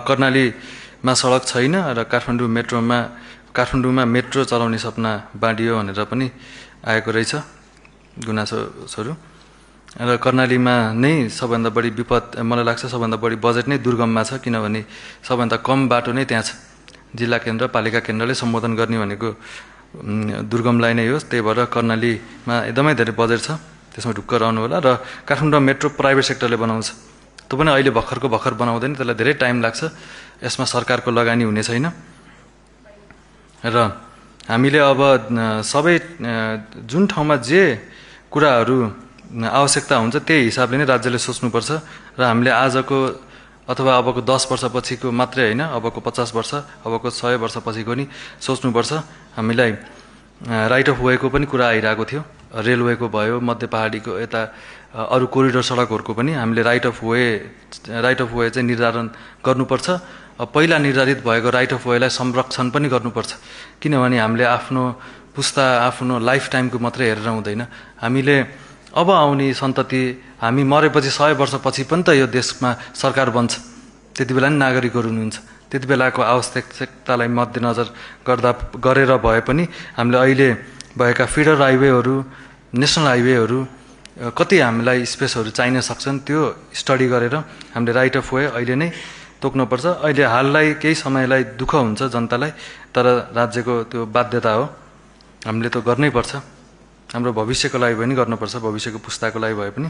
कर्णालीमा सडक छैन र काठमाडौँमा मेट्रो चलाउने सपना बाँडियो भनेर पनि आएको रहेछ गुनासोहरू। र कर्णालीमा नै सबभन्दा बढी विपद मलाई लाग्छ, सबभन्दा बढी बजेट नै दुर्गममा छ, किनभने सबभन्दा कम बाटो नै त्यहाँ छ। जिल्ला केन्द्र पालिका केन्द्रले सम्बोधन गर्ने भनेको दुर्गमलाई नै हो। त्यही भएर कर्णालीमा एकदमै धेरै बजेट छ, त्यसमा ढुक्क रहनु होला। र काठमाडौँ मेट्रो प्राइभेट सेक्टरले बनाउँछ, त्यो पनि अहिले भर्खर बनाउँदैन, त्यसलाई धेरै टाइम लाग्छ। यसमा सरकारको लगानी हुने छैन। र हामीले अब सबै जुन ठाउँमा जे कुराहरू आवश्यकता हुन्छ त्यही हिसाबले नै राज्यले सोच्नुपर्छ। र हामीले आजको अथवा अबको 10 वर्षपछिको मात्रै होइन, अबको 50 वर्ष, अबको 100 वर्षपछिको नि सोच्नुपर्छ। हामीलाई राइट अफ वेको पनि कुरा आइरहेको थियो, रेलवेको भयो, मध्य पहाडीको यता अरू कोरिडोर सडकहरूको पनि हामीले राइट अफ वे चाहिँ निर्धारण गर्नुपर्छ। पहिला निर्धारित भएको राइट अफ वेलाई संरक्षण पनि गर्नुपर्छ, किनभने हामीले आफ्नो पुस्ता, आफ्नो लाइफ टाइमको मात्रै हेरेर हुँदैन। हामीले अब आउने सन्तति, हामी मरेपछि 100 वर्षपछि पनि त यो देशमा सरकार बन्छ, त्यति बेला नि नागरिकहरू हुनुहुन्छ। त्यति बेलाको आवश्यकतालाई मध्यनजर गरेर भए पनि हामीले अहिले भएका फिडर हाइवेहरू, नेसनल हाइवेहरू कति हामीलाई स्पेसहरू चाहिन सक्छन्, त्यो स्टडी गरेर हामीले राइट अफ वे अहिले नै तोक्नुपर्छ। अहिले हाललाई केही समयलाई दुःख हुन्छ जनतालाई, तर राज्यको त्यो बाध्यता हो, हामीले त्यो गर्नै पर्छ। हाम्रो भविष्यको लागि पनि गर्नुपर्छ, भविष्यको पुस्ताको लागि भए पनि।